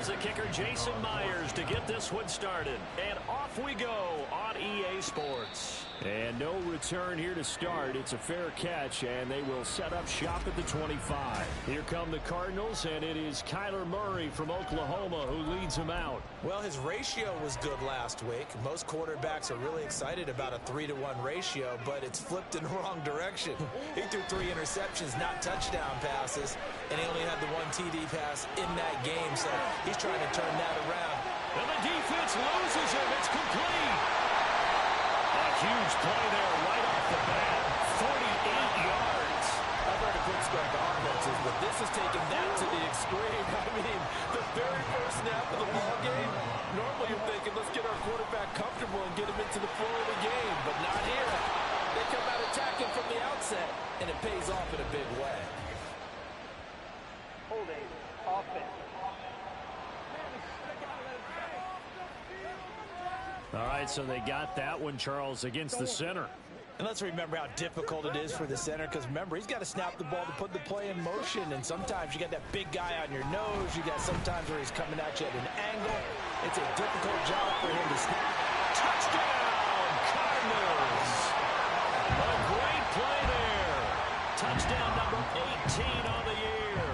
Here's the kicker, Jason Myers, to get this one started. And off we go on EA Sports. And no return here to start. It's a fair catch, and they will set up shop at the 25. Here come the Cardinals, and it is Kyler Murray from Oklahoma who leads them out. Well, his ratio was good last week. Most quarterbacks are really excited about a 3-to-1 ratio, but it's flipped in the wrong direction. He threw 3 interceptions, not touchdown passes, and he only had the 1 TD pass in that game, so he's trying to turn that around. And the defense loses him. It's complete. A huge play there right off the bat. 48 yards. I've heard a quick start to offenses, but this is taking that to the extreme. I mean, the very first snap of the ball game, normally you're thinking, let's get our quarterback comfortable and get him into the flow of the game, but not here. They come out attacking from the outset, and it pays off in a big way. Holding offense. All right, so they got that one, Charles, against the center. And let's remember how difficult it is for the center, because remember, he's got to snap the ball to put the play in motion, and sometimes you got that big guy on your nose. You got sometimes where he's coming at you at an angle. It's a difficult job for him to snap. Touchdown, Cardinals. A great play there. Touchdown number 18 on the year.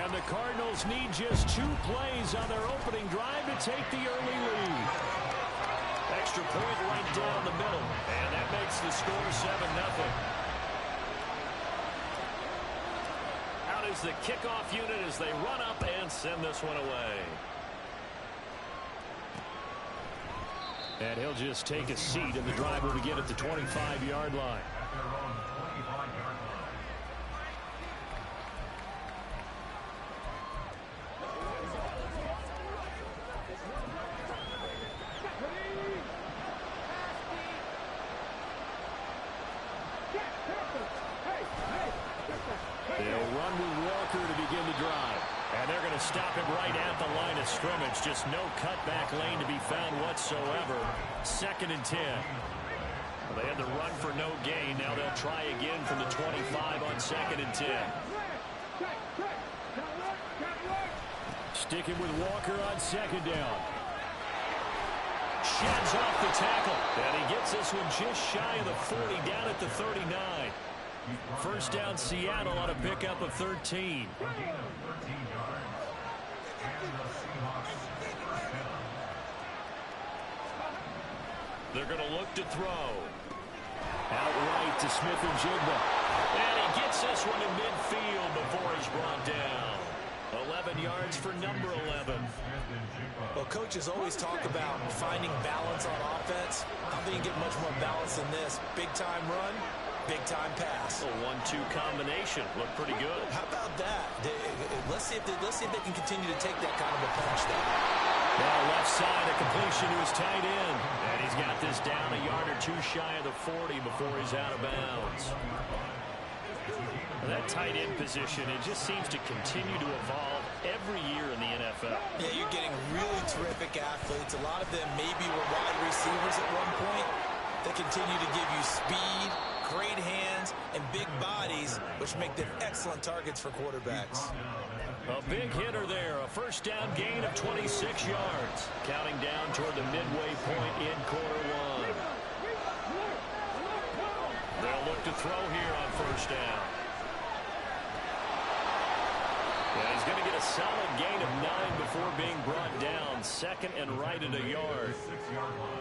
And the Cardinals need just 2 plays on their opening drive to take the early lead. Extra point right down the middle. And that makes the score 7-0. Out is the kickoff unit as they run up and send this one away. And he'll just take a seat, and the drive will begin at the 25-yard line. They'll run with Walker to begin the drive. And they're going to stop him right at the line of scrimmage. Just no cutback lane to be found whatsoever. 2nd and 10. Well, they had the run for no gain. Now they'll try again from the 25 on 2nd and 10. Sticking with Walker on 2nd down. Sheds off the tackle. And he gets this one just shy of the 40, down at the 39. First down, Seattle on a pickup of 13. They're going to look to throw. Out right to Smith-Njigba. And he gets this one in midfield before he's brought down. 11 yards for number 11. Well, coaches always talk about finding balance on offense. I don't think you get much more balance than this. Big-time run, big-time pass. A 1-2 combination. Looked pretty good. How about that? Let's see if they can continue to take that kind of a punch there. Now left side, a completion to his tight end. And he's got this down a yard or 2 shy of the 40 before he's out of bounds. That tight end position, it just seems to continue to evolve every year in the NFL. Yeah, you're getting really terrific athletes. A lot of them maybe were wide receivers at one point. They continue to give you speed, great hands, and big bodies, which make them excellent targets for quarterbacks. A big hitter there. A first down gain of 26 yards. Counting down toward the midway point in quarter 1. They'll look to throw here on first down. Yeah, he's going to get a solid gain of 9 before being brought down. 2nd and right at a yard.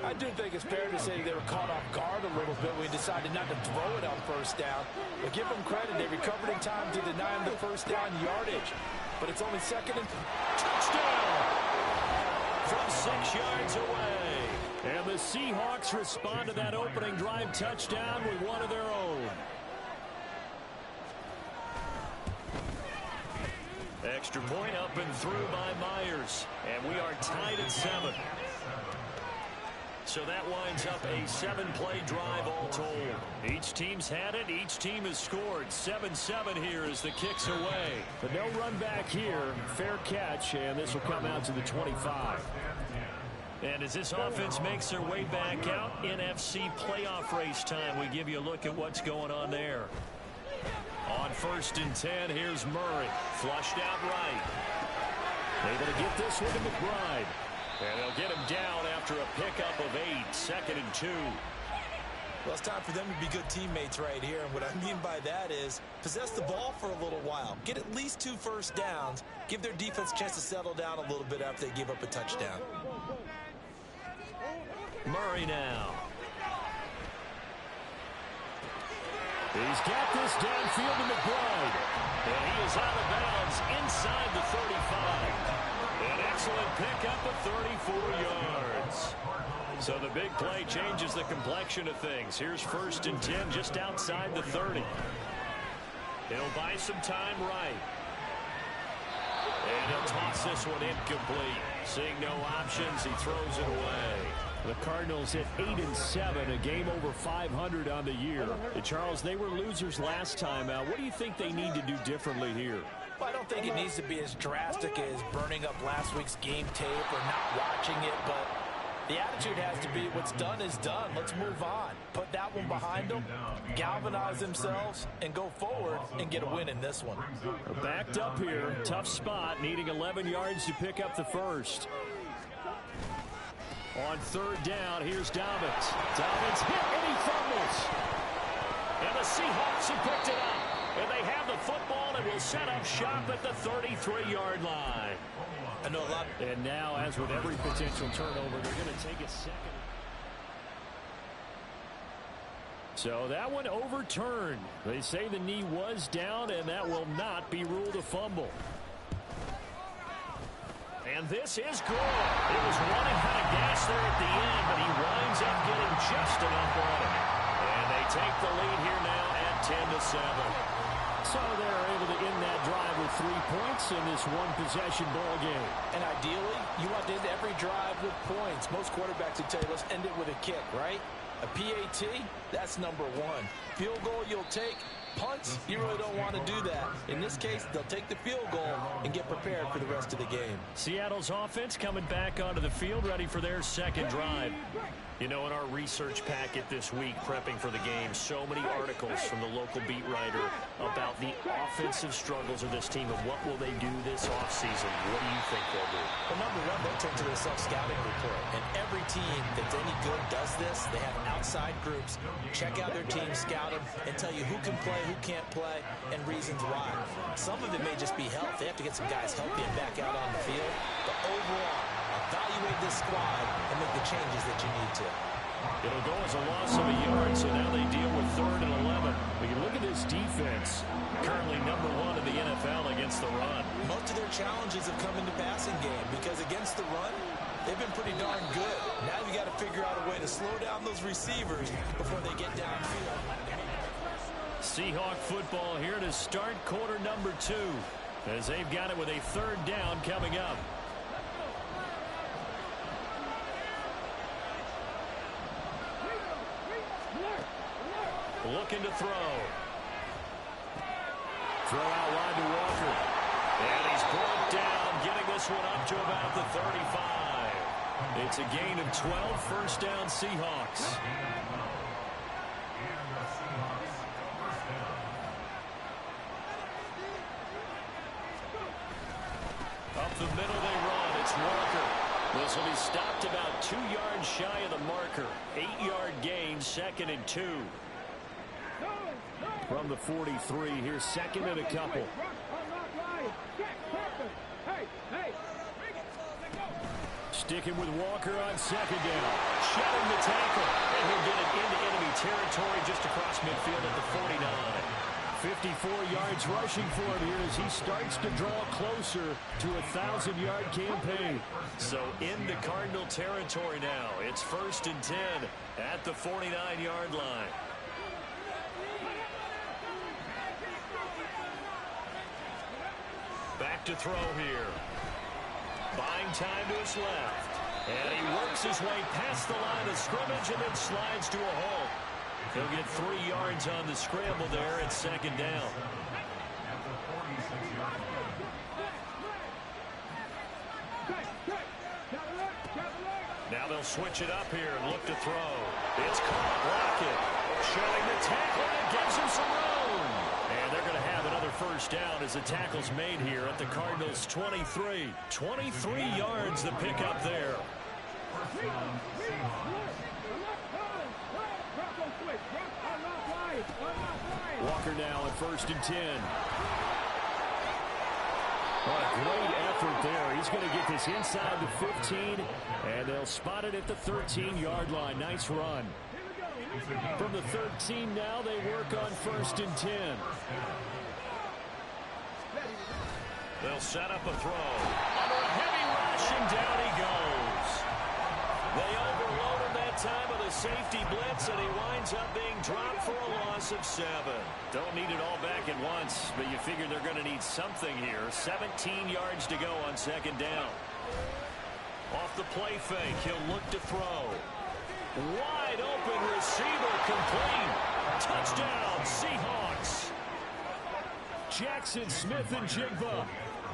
I do think it's fair to say they were caught off guard a little bit when we decided not to throw it on first down. But give them credit. They recovered in time to deny him the first down yardage. But it's only 2nd and touchdown from 6 yards away. And the Seahawks respond to that opening drive touchdown with one of their own. Extra point up and through by Myers. And we are tied at 7. So that winds up a 7-play drive all told. Each team's had it. Each team has scored. 7-7 here as the kick's away. But no run back here. Fair catch, and this will come out to the 25. And as this offense makes their way back out, NFC playoff race time, we give you a look at what's going on there. On 1st and 10, here's Murray. Flushed out right. Able to get this one to McBride. And they'll get him down after a pickup of 8, 2nd and 2. Well, it's time for them to be good teammates right here. And what I mean by that is possess the ball for a little while. Get at least 2 first downs. Give their defense a chance to settle down a little bit after they give up a touchdown. Murray now. He's got this downfield to McBride. And he is out of bounds inside the 35. An excellent pickup of 34 yards. So the big play changes the complexion of things. Here's 1st and 10 just outside the 30. He'll buy some time right. And he'll toss this one incomplete. Seeing no options, he throws it away. The Cardinals at 8-7, a game over 500 on the year. And Charles, they were losers last time out. What do you think they need to do differently here? Well, I don't think it needs to be as drastic as burning up last week's game tape or not watching it, but the attitude has to be what's done is done. Let's move on. Put that one behind them, galvanize themselves, and go forward and get a win in this one. Backed up here, tough spot, needing 11 yards to pick up the first. On 3rd down, here's Dobbins. Dobbins hit and he fumbles. And the Seahawks have picked it up. And they have the football and will set up shop at the 33-yard line. I know a lot. And now, as with every potential turnover, they're going to take a second. So that one overturned. They say the knee was down, and that will not be ruled a fumble. And this is good. It was running out of gas there at the end, but he winds up getting just enough on it. And they take the lead here now at 10-7. So they're able to end that drive with 3 points in this one-possession ball game. And ideally, you want to end every drive with points. Most quarterbacks would tell you, let's end it with a kick, right? A PAT, that's number 1. Field goal you'll take. Punts, you really don't want to do that. In this case, they'll take the field goal and get prepared for the rest of the game. Seattle's offense coming back onto the field, ready for their second drive. You know, in our research packet this week, prepping for the game, so many articles from the local beat writer about the offensive struggles of this team and what will they do this offseason. What do you think they'll do? Well, number 1, they'll turn to their self-scouting report. And every team that's any good does this. They have outside groups. Check out their team, scout them, and tell you who can play, who can't play, and reasons why. Some of it may just be health. They have to get some guys healthy and back out on the field. But overall, evaluate this squad and make the changes that you need to. It'll go as a loss of a yard, so now they deal with 3rd and 11. But you look at this defense. Currently number 1 in the NFL against the run. Most of their challenges have come in the passing game because against the run, they've been pretty darn good. Now you got to figure out a way to slow down those receivers before they get downfield. Seahawk football here to start quarter number 2 as they've got it with a 3rd down coming up. Looking to throw. Throw out wide to Walker. And he's brought down, getting this one up to about the 35. It's a gain of 12, 1st down Seahawks. Up the middle they run. It's Walker. This will be stopped about 2 yards shy of the marker. 8-yard gain, 2nd and 2. From the 43, here's 2nd and a couple. Sticking with Walker on 2nd down. Shedding the tackle. And he'll get it into enemy territory just across midfield at the 49. 54 yards rushing for him here as he starts to draw closer to a 1,000-yard campaign. So into Cardinal territory now. It's 1st and 10 at the 49-yard line. Back to throw here. Buying time to his left. And he works his way past the line of scrimmage and then slides to a halt. He'll get 3 yards on the scramble there at 2nd down. Now they'll switch it up here and look to throw. It's caught. Lockett shedding the tackle and it gives him some room. And they're going to have another 1st first down as the tackle's made here at the Cardinals' 23. 23 yards the pickup there. Walker now at 1st and 10. What a great effort there. He's going to get this inside the 15, and they'll spot it at the 13-yard line. Nice run. From the 13 now, they work on 1st and 10. They'll set up a throw. Under a heavy rush, and down he goes. They overload him that time with a safety blitz, and he winds up being dropped for a loss of 7. Don't need it all back at once, but you figure they're going to need something here. 17 yards to go on 2nd down. Off the play fake, he'll look to throw. Wide open receiver, complete. Touchdown, Seahawks. Jackson Smith-Njigba.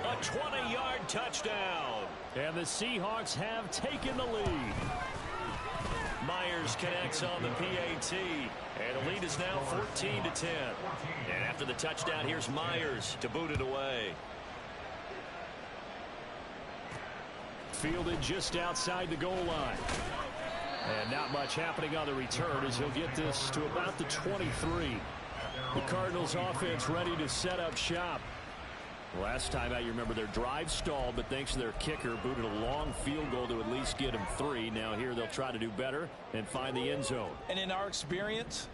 A 20-yard touchdown. And the Seahawks have taken the lead. Myers connects on the PAT. And the lead is now 14-10. And after the touchdown, here's Myers to boot it away. Fielded just outside the goal line. And not much happening on the return as he'll get this to about the 23. The Cardinals offense ready to set up shop. Last time out, you remember their drive stalled, but thanks to their kicker, booted a long field goal to at least get them 3. Now here they'll try to do better and find the end zone. And in our experience,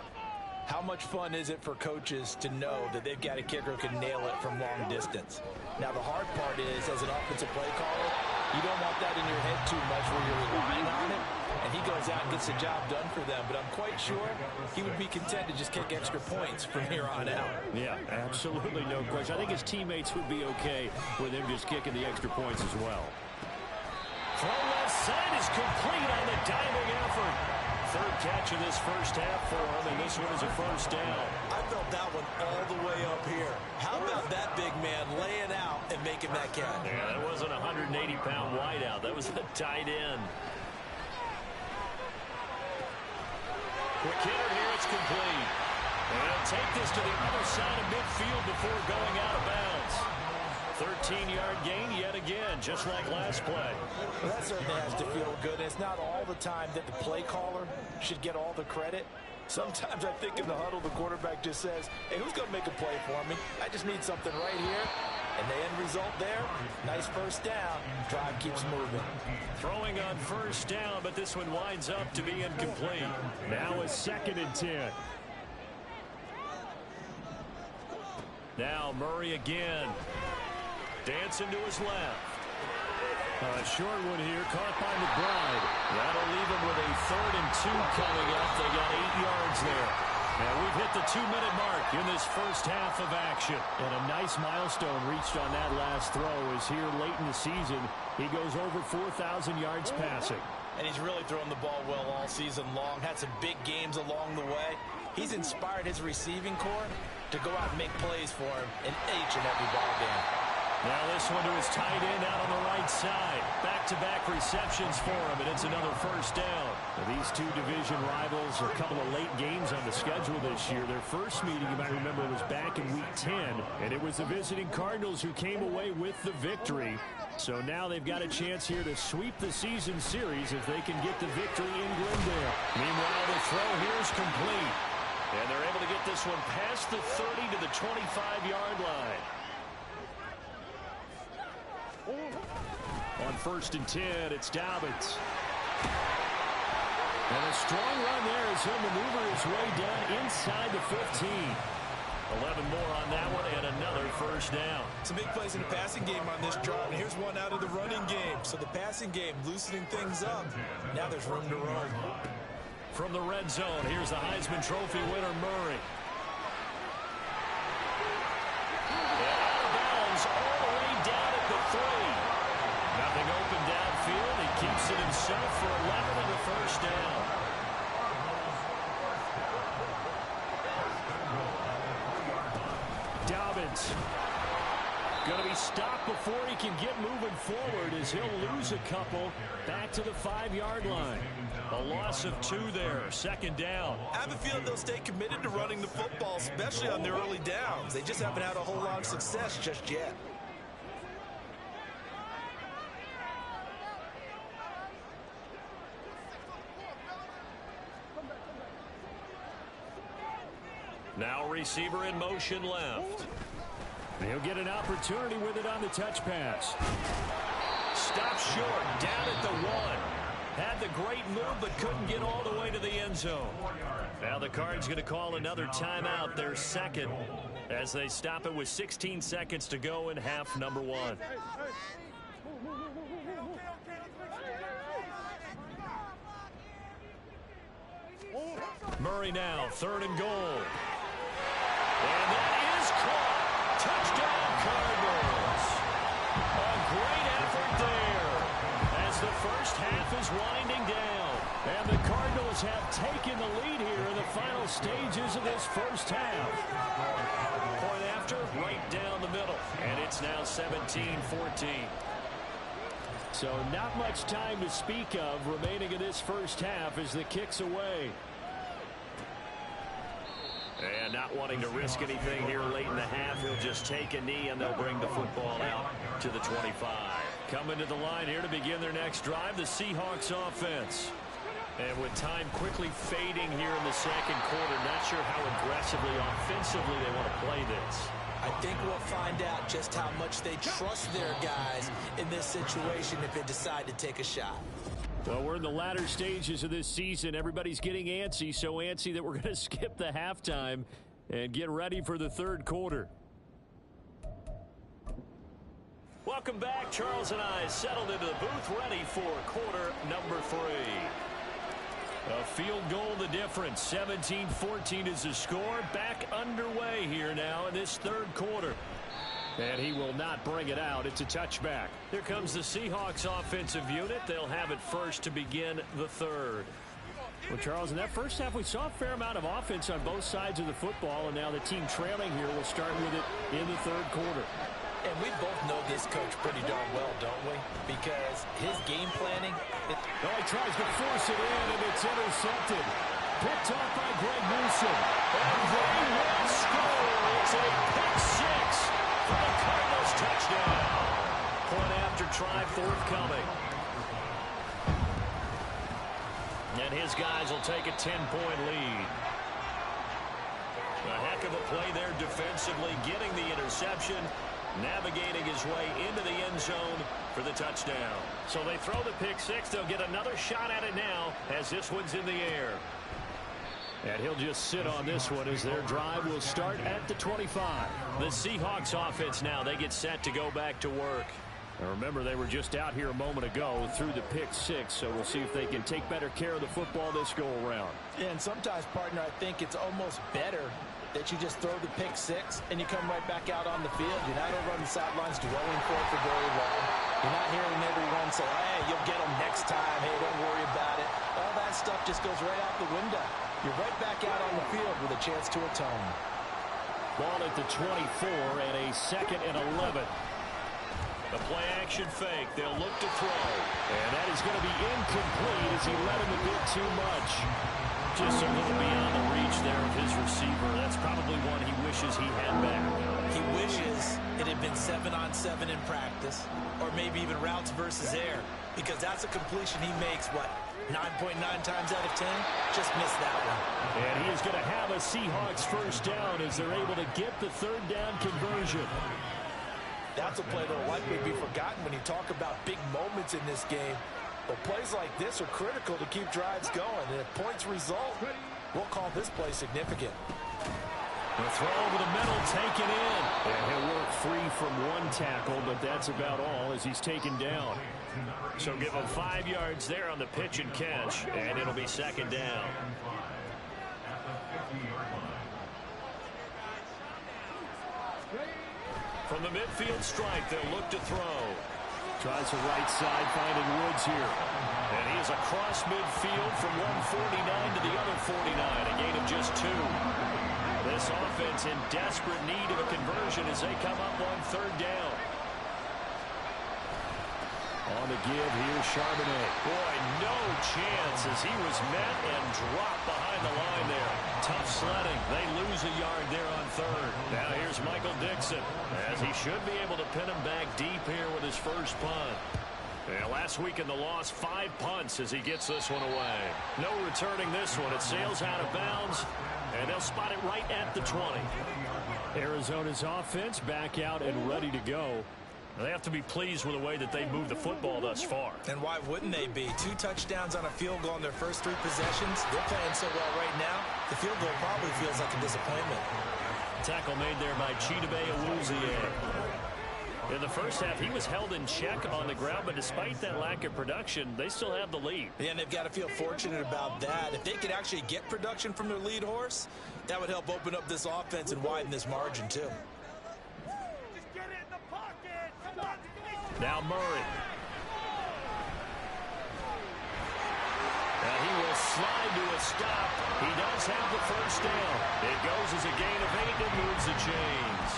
how much fun is it for coaches to know that they've got a kicker who can nail it from long distance? Now the hard part is, as an offensive play caller, you don't want that in your head too much where you're relying on it. And he goes out and gets the job done for them. But I'm quite sure he would be content to just kick extra points from here on out. Yeah, absolutely no question. I think his teammates would be okay with him just kicking the extra points as well. Throw left side is complete on the diving effort. 3rd catch of this first half for him, and this one is a 1st down. I felt that one all the way up here. How about that big man laying out and making that catch? Yeah, that wasn't a 180-pound wideout. That was a tight end. Quick hitter here, it's complete. And they'll take this to the other side of midfield before going out of bounds. 13-yard gain yet again, just like last play. Well, that certainly has to feel good. It's not all the time that the play caller should get all the credit. Sometimes I think in the huddle, the quarterback just says, hey, who's going to make a play for me? I just need something right here. And the end result there, nice 1st down. Drive keeps moving. Throwing on 1st down, but this one winds up to be incomplete. Now a 2nd and 10. Now Murray again. Dancing to his left. A short one here, caught by McBride. That'll leave him with a 3rd and 2 coming up. They got 8 yards there. And we've hit the 2-minute mark in this first half of action. And a nice milestone reached on that last throw as here late in the season, he goes over 4,000 yards passing. And he's really thrown the ball well all season long. Had some big games along the way. He's inspired his receiving corps to go out and make plays for him in each and every ball game. Now this one to his tight end out on the right side. Back-to-back receptions for him, and it's another 1st down. Now, these two division rivals, a couple of late games on the schedule this year. Their first meeting, you might remember, was back in Week 10, and it was the visiting Cardinals who came away with the victory. So now they've got a chance here to sweep the season series if they can get the victory in Glendale. Meanwhile, the throw here is complete. And they're able to get this one past the 30 to the 25-yard line. On 1st and 10, it's Dobbins. And a strong run there as he'll maneuver his way down inside the 15. 11 more on that one and another 1st down. Some big plays in the passing game on this drive, and here's one out of the running game. So the passing game loosening things up. Now there's room to run. From the red zone, here's the Heisman Trophy winner, Murray. And out of bounds all the way down at the 3. Nothing open downfield. He keeps it himself for 11 and a 1st down. Dobbins. Going to be stopped before he can get moving forward as he'll lose a couple back to the 5-yard line. A loss of 2 there, second down. I have a feeling they'll stay committed to running the football, especially on their early downs. They just haven't had a whole lot of success just yet. Now receiver in motion left. He'll get an opportunity with it on the touch pass. Stop short, down at the 1. Had the great move, but couldn't get all the way to the end zone. Now the Cards going to call another timeout, their second, as they stop it with 16 seconds to go in half number 1. Murray now, 3rd and goal. And that is caught. Touchdown, Cardinals. A great effort there as the first half is winding down. And the Cardinals have taken the lead here in the final stages of this first half. Point after, right down the middle. And it's now 17-14. So not much time to speak of remaining in this first half as the kick's away. And not wanting to risk anything here late in the half, he'll just take a knee and they'll bring the football out to the 25. Coming to the line here to begin their next drive, the Seahawks offense. And with time quickly fading here in the second quarter, not sure how aggressively, offensively they want to play this. I think we'll find out just how much they trust their guys in this situation if they decide to take a shot. Well, we're in the latter stages of this season. Everybody's getting antsy, so antsy that we're going to skip the halftime and get ready for the third quarter. Welcome back. Charles and I settled into the booth ready for quarter number 3. A field goal the difference. 17-14 is the score. Back underway here now in this third quarter. And he will not bring it out. It's a touchback. Here comes the Seahawks offensive unit. They'll have it first to begin the third. Well, Charles, in that first half, we saw a fair amount of offense on both sides of the football, and now the team trailing here will start with it in the third quarter. And we both know this coach pretty darn well, don't we? Because his game planning... Oh, he tries to force it in, and it's intercepted. Picked off by Greg Newsom. And they will score. It's a pick 6 for the Cardinals touchdown. Point after try forthcoming. And his guys will take a 10-point lead. A heck of a play there defensively, getting the interception, navigating his way into the end zone for the touchdown. So they throw the pick 6. They'll get another shot at it now as this one's in the air. And he'll just sit on this one as their drive will start at the 25. The Seahawks offense now, they get set to go back to work. And remember, they were just out here a moment ago through the pick 6, so we'll see if they can take better care of the football this go-around. And sometimes, partner, I think it's almost better that you just throw the pick 6 and you come right back out on the field. You're not over on the sidelines dwelling for it for very long. You're not hearing everyone say, hey, you'll get them next time. Hey, don't worry about it. All that stuff just goes right out the window. You're right back out on the field with a chance to atone. Ball at the 24 and a 2nd and 11. The play-action fake. They'll look to throw. And that is going to be incomplete as he let him a bit too much. Just a little beyond the reach there of his receiver. That's probably one he wishes he had back. He wishes it had been 7-on-7 in practice, or maybe even routes versus air, because that's a completion he makes, what, 9.9 times out of 10? Just missed that one. And he is going to have a Seahawks first down as they're able to get the third down conversion. That's a play that will likely be forgotten when you talk about big moments in this game. But plays like this are critical to keep drives going. And if points result, we'll call this play significant. The throw over the middle, taken in. And he'll work free from one tackle, but that's about all as he's taken down. So give him 5 yards there on the pitch and catch, and it'll be second down. From the midfield stripe, they'll look to throw. Tries the right side, finding Woods here. And he is across midfield from one 49 to the other 49, a gain of just 2. This offense in desperate need of a conversion as they come up on third down. On the give, here's Charbonnet. Boy, no chance as he was met and dropped behind the line there. Tough sledding. They lose a yard there on third. Now here's Michael Dixon as he should be able to pin him back deep here with his first punt. Yeah, last week in the loss, 5 punts as he gets this one away. No returning this one. It sails out of bounds, and they'll spot it right at the 20. Arizona's offense back out and ready to go. They have to be pleased with the way that they moved the football thus far. And why wouldn't they be? 2 touchdowns on a field goal in their first 3 possessions. They're playing so well right now, the field goal probably feels like a disappointment. Tackle made there by Chidobe Awuzie. In the first half, he was held in check on the ground, but despite that lack of production, they still have the lead. Yeah, and they've got to feel fortunate about that. If they could actually get production from their lead horse, that would help open up this offense and widen this margin, too. Now Murray. And he will slide to a stop. He does have the first down. It goes as a gain of 8 and moves the chains.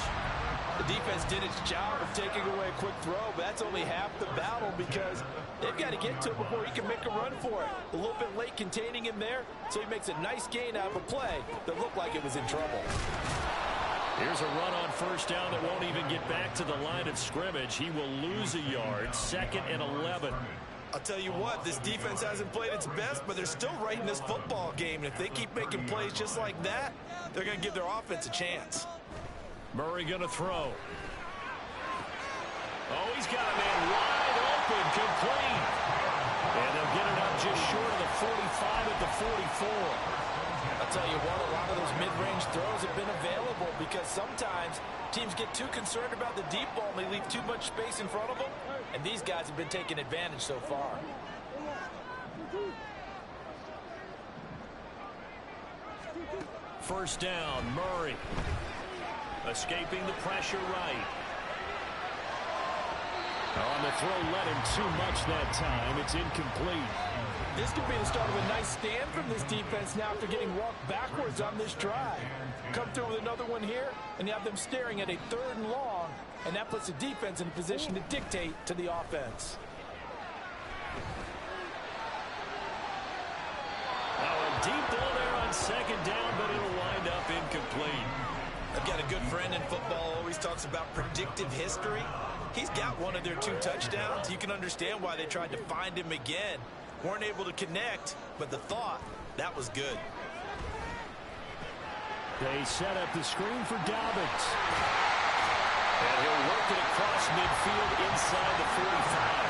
The defense did its job of taking away a quick throw, but that's only half the battle because they've got to get to him before he can make a run for it. A little bit late containing him there, so he makes a nice gain out of a play that looked like it was in trouble. Here's a run on first down that won't even get back to the line of scrimmage. He will lose a yard, 2nd and 11. I'll tell you what, this defense hasn't played its best, but they're still right in this football game. And if they keep making plays just like that, they're going to give their offense a chance. Murray going to throw. Oh, he's got a man wide open, complete. And they'll get it up just short of the 45 at the 44. I'll tell you what, a lot of those mid-range throws have been available because sometimes teams get too concerned about the deep ball and they leave too much space in front of them, and these guys have been taking advantage so far. First down, Murray. Escaping the pressure right. On the throw, let him too much that time. It's incomplete. This could be the start of a nice stand from this defense now after getting walked backwards on this drive. Come through with another one here, and you have them staring at a 3rd and long, and that puts the defense in a position to dictate to the offense. Now a deep ball there on 2nd down, but it'll wind up incomplete. I've got a good friend in football, always talks about predictive history. He's got one of their 2 touchdowns. You can understand why they tried to find him again. Weren't able to connect, but the thought, that was good. They set up the screen for Dobbins. And he'll work it across midfield inside the 45.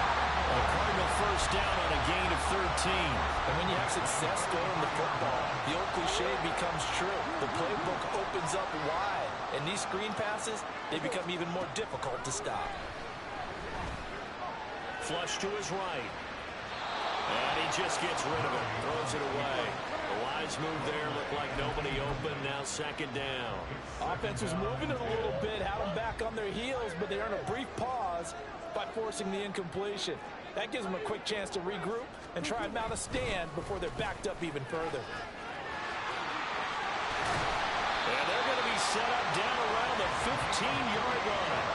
A Cardinal first down on a gain of 13. And when you have success throwing the football, the old cliche becomes true. The playbook opens up wide, and these screen passes, they become even more difficult to stop. Flush to his right. And he just gets rid of it, throws it away. The wise move there, looked like nobody open, now 2nd down. Offense was moving it a little bit, had them back on their heels, but they earned a brief pause by forcing the incompletion. That gives them a quick chance to regroup and try and mount a stand before they're backed up even further. And they're going to be set up down around the 15-yard line.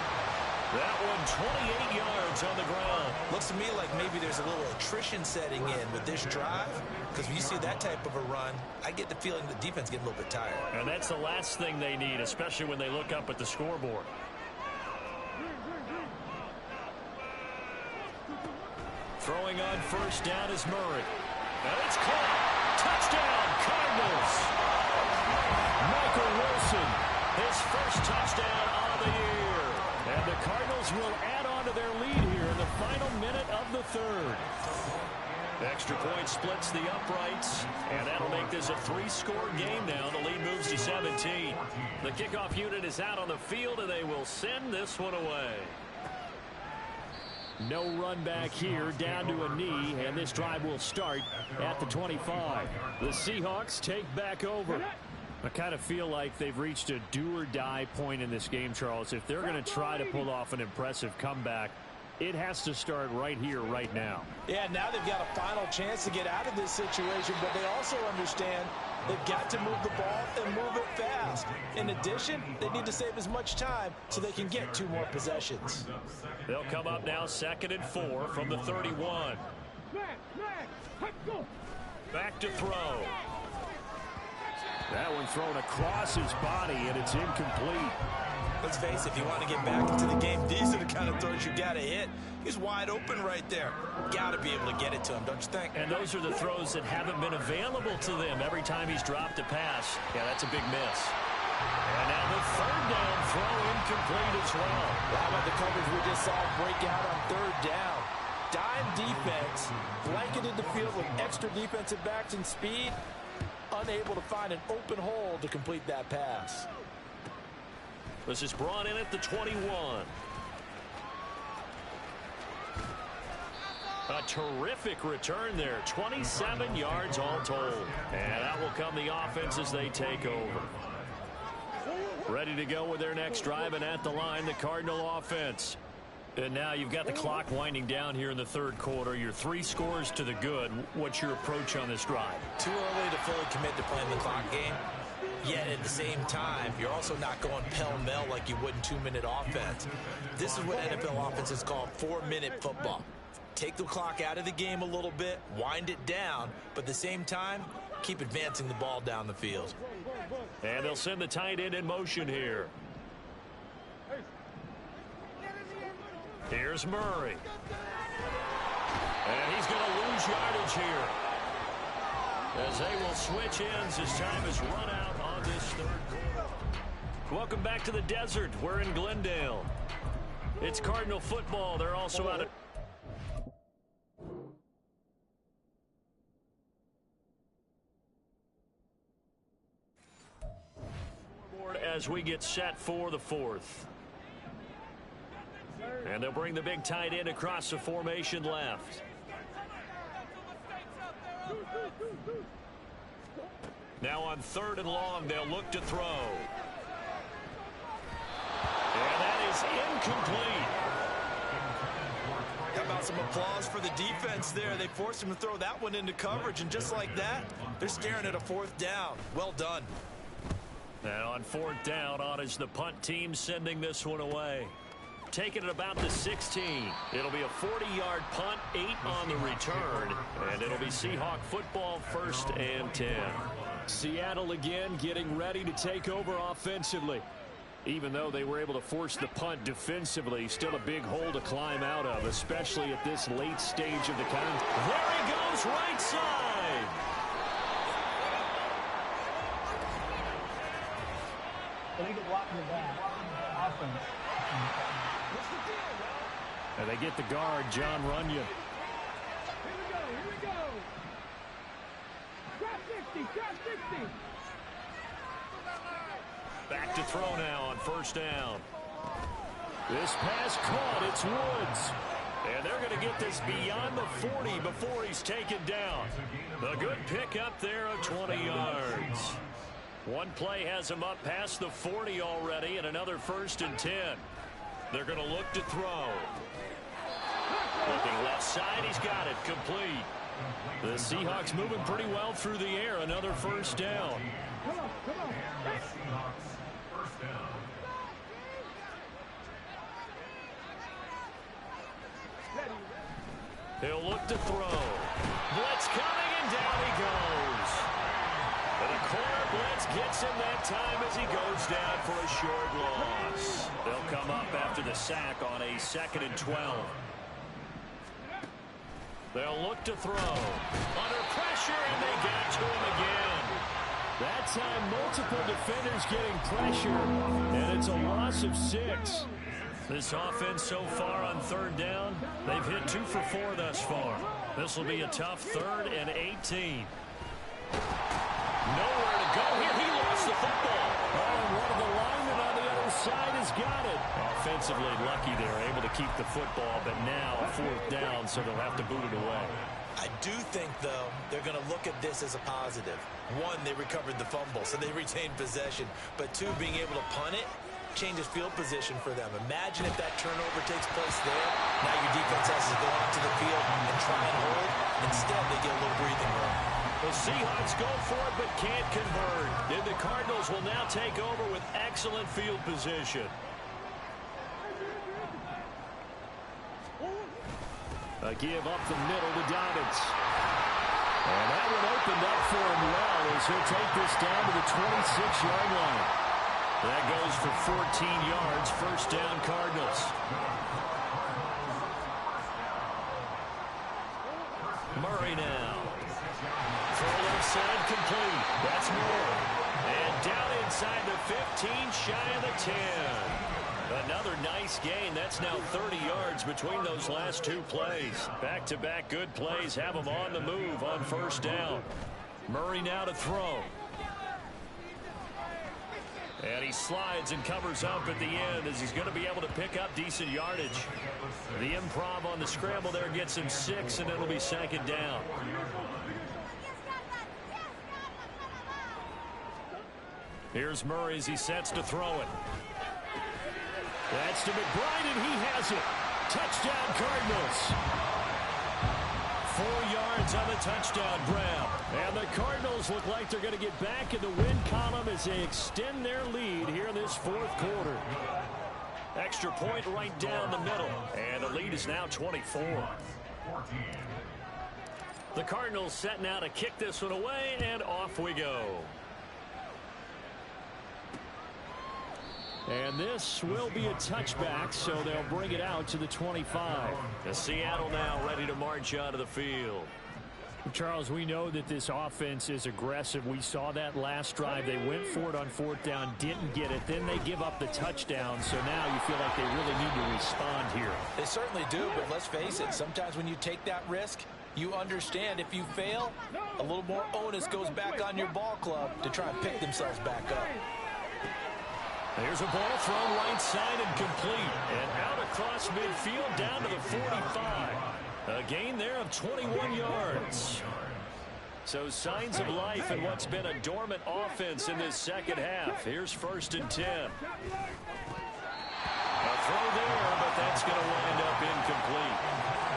That one 28 yards on the ground. Looks to me like maybe there's a little attrition setting in with this drive, because when you see that type of a run, I get the feeling the defense getting a little bit tired. And that's the last thing they need, especially when they look up at the scoreboard. Throwing on first down is Murray. And it's caught. Touchdown, Cardinals. Michael Wilson, his first touchdown of the year. And the Cardinals will add on to their lead here in the final minute of the 3rd. Extra point splits the uprights, and that'll make this a 3-score game now. The lead moves to 17. The kickoff unit is out on the field, and they will send this one away. No run back here, down to a knee, and this drive will start at the 25. The Seahawks take back over. I kind of feel like they've reached a do-or-die point in this game, Charles. If they're going to try to pull off an impressive comeback, It has to start right here, right now. Yeah, now they've got a final chance to get out of this situation, but they also understand they've got to move the ball and move it fast. In addition, they need to save as much time so they can get 2 more possessions. They'll come up now 2nd and 4 from the 31. Back to throw. That one thrown across his body, and it's incomplete. Let's face it, if you want to get back into the game, these are the kind of throws you got to hit. He's wide open right there. Got to be able to get it to him, don't you think? And those are the throws that haven't been available to them every time he's dropped a pass. Yeah, that's a big miss. And now the 3rd down throw incomplete as well. How about the coverage we just saw break out on 3rd down? Dime defense, blanketed the field with extra defensive backs and speed, unable to find an open hole to complete that pass. This is brought in at the 21. A terrific return there. 27 yards all told. And that will come the offense as they take over. Ready to go with their next drive, and at the line, the Cardinal offense. And now you've got the clock winding down here in the 3rd quarter. You're 3 scores to the good. What's your approach on this drive? Too early to fully commit to playing the clock game. Yet at the same time, you're also not going pell-mell like you would in 2-minute offense. This is what NFL offenses call 4-minute football. Take the clock out of the game a little bit, wind it down, but at the same time, keep advancing the ball down the field. And they'll send the tight end in motion here. Here's Murray. And he's going to lose yardage here, as they will switch ends as time is run out on this 3rd quarter. Welcome back to the desert. We're in Glendale. It's Cardinal football. They're also out of... as we get set for the 4th. And they'll bring the big tight end across the formation left. Now on 3rd and long, they'll look to throw. And that is incomplete. How about some applause for the defense there? They forced him to throw that one into coverage, and just like that, they're staring at a 4th down. Well done. And on 4th down, on is the punt team sending this one away. Taking it about the 16. It'll be a 40-yard punt, 8 on the return, and it'll be Seahawk football, 1st and 10. Seattle again getting ready to take over offensively. Even though they were able to force the punt defensively, still a big hole to climb out of, especially at this late stage of the contest. There he goes, right side. And they get the guard, John Runyon. Here we go. Grab 60. Back to throw now on 1st down. This pass caught. It's Woods. And they're going to get this beyond the 40 before he's taken down. A good pickup there of 20 yards. One play has him up past the 40 already, and another 1st and 10. They're going to look to throw. Looking left side, he's got it, complete. The Seahawks moving pretty well through the air, another 1st down. He'll look to throw. Blitz coming, and down he goes. And a corner blitz gets him that time as he goes down for a short loss. They'll come up after the sack on a 2nd and 12. They'll look to throw. Under pressure, and they got to him again. That time, multiple defenders getting pressure, and it's a loss of 6. This offense so far on 3rd down, they've hit 2 for 4 thus far. This will be a tough 3rd and 18. Nowhere to go here. He lost the football. Oh, and one of the linemen on the other side has got it. Offensively lucky they're able to keep the football, but now 4th down, so they'll have to boot it away. I do think, though, they're going to look at this as a positive. 1, they recovered the fumble, so they retained possession. But 2, being able to punt it, changes field position for them. Imagine if that turnover takes place there. Now your defense has to go onto the field and try and hold. Instead, they get a little breathing room. The Seahawks go for it but can't convert. And the Cardinals will now take over with excellent field position. A give up the middle to Dobbins. And that one opened up for him well as he'll take this down to the 26-yard line. That goes for 14 yards. First down, Cardinals. Murray now. Throw left side complete. That's more. And down inside the 15, shy of the 10. Another nice gain. That's now 30 yards between those last two plays. Back-to-back good plays have him on the move on first down. Murray now to throw. And he slides and covers up at the end as he's going to be able to pick up decent yardage. The improv on the scramble there gets him 6, and it'll be second down. Here's Murray as he sets to throw it. That's to McBride, and he has it. Touchdown, Cardinals. 4 yards on the touchdown grab. And the Cardinals look like they're going to get back in the win column as they extend their lead here in this fourth quarter. Extra point right down the middle. And the lead is now 24. The Cardinals set now to kick this one away, and off we go. And this will be a touchback, so they'll bring it out to the 25. The Seattle now ready to march out of the field. Charles, we know that this offense is aggressive. We saw that last drive. They went for it on fourth down, didn't get it. Then they give up the touchdown, so now you feel like they really need to respond here. They certainly do, but let's face it, sometimes when you take that risk, you understand if you fail, a little more onus goes back on your ball club to try and pick themselves back up. There's a ball thrown right side and complete. And out across midfield down to the 45. A gain there of 21 yards. So signs of life in what's been a dormant offense in this second half. Here's first and 10. A throw there, but that's going to wind up incomplete.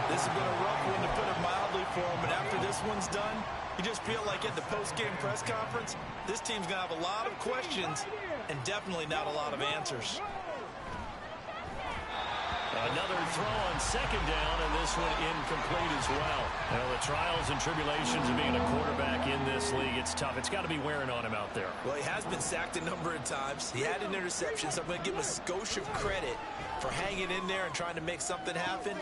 This has been a rough one, to put it mildly, for him. And after this one's done, you just feel like at the post-game press conference, this team's going to have a lot of questions and definitely not a lot of answers. Another throw on second down, and this one incomplete as well. Well, the trials and tribulations of being a quarterback in this league, it's tough. It's got to be wearing on him out there. Well, he has been sacked a number of times. He had an interception, so I'm going to give him a skosh of credit for hanging in there and trying to make something happen.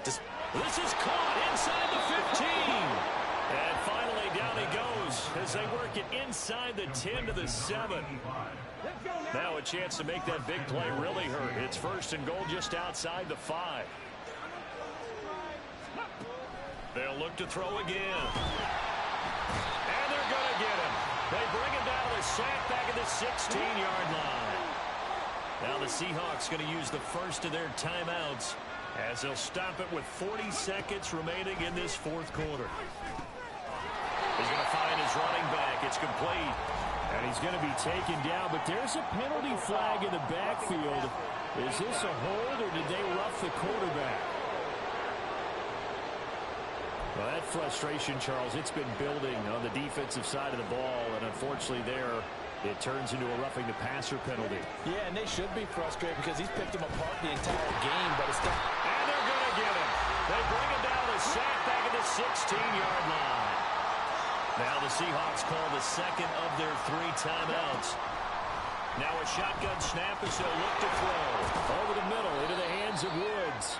This is caught inside the 15. And finally, down he goes as they work it inside the 10 to the 7. Now a chance to make that big play really hurt. It's first and goal just outside the 5. They'll look to throw again. And they're going to get him. They bring him down with a sack back at the 16-yard line. Now the Seahawks going to use the first of their timeouts as they'll stop it with 40 seconds remaining in this fourth quarter. He's going to find his running back. It's complete. And he's going to be taken down, but there's a penalty flag in the backfield. Is this a hold, or did they rough the quarterback? Well, that frustration, Charles, it's been building on the defensive side of the ball, and unfortunately there, it turns into a roughing the passer penalty. Yeah, and they should be frustrated because he's picked them apart the entire game, but it's not. And they're going to get him. They bring him down the sack back at the 16-yard line. Now the Seahawks call the second of their 3 timeouts. Now a shotgun snap as they'll look to throw. Over the middle, into the hands of Woods.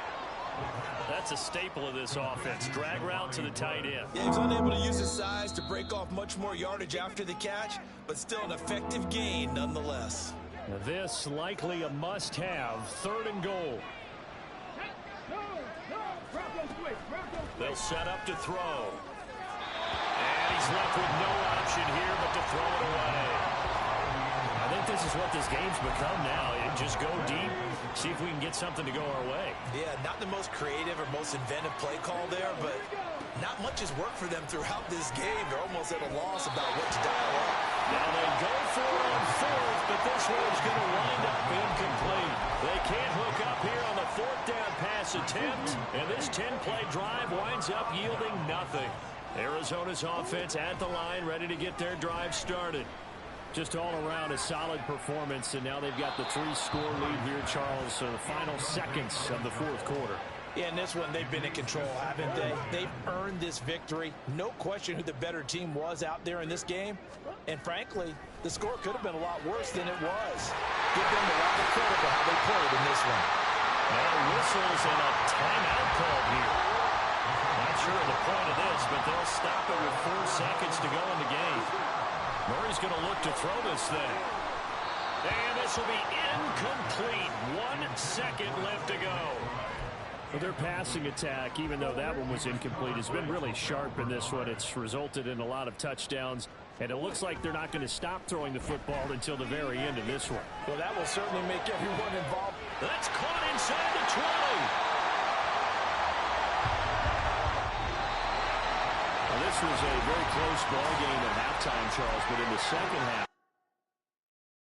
That's a staple of this offense. Drag route to the tight end. Yeah, he was unable to use his size to break off much more yardage after the catch, but still an effective gain nonetheless. This likely a must-have. 3rd and goal. They'll set up to throw. And he's left with no option here but to throw it away. I think this is what this game's become now. Just go deep, see if we can get something to go our way. Yeah, not the most creative or most inventive play call there, but not much has worked for them throughout this game. They're almost at a loss about what to dial up. Now they go for it on fourth, but this one's going to wind up incomplete. They can't hook up here on the fourth down pass attempt, and this 10-play drive winds up yielding nothing. Arizona's offense at the line, ready to get their drive started. Just all around a solid performance, and now they've got the 3-score lead here, Charles, so the final seconds of the fourth quarter. Yeah, in this one, they've been in control, haven't they? They've earned this victory. No question who the better team was out there in this game. And frankly, the score could have been a lot worse than it was. Give them a lot of credit for how they played in this one. Now whistles and a timeout called here. Not sure of the point of this, but they'll stop it with 4 seconds to go in the game. Murray's going to look to throw this thing. And this will be incomplete. 1 second left to go. Well, their passing attack, even though that one was incomplete, has been really sharp in this one. It's resulted in a lot of touchdowns, and it looks like they're not going to stop throwing the football until the very end of this one. Well, that will certainly make everyone involved. That's caught inside the 20. Well, this was a very close ball game at halftime, Charles, but in the second half,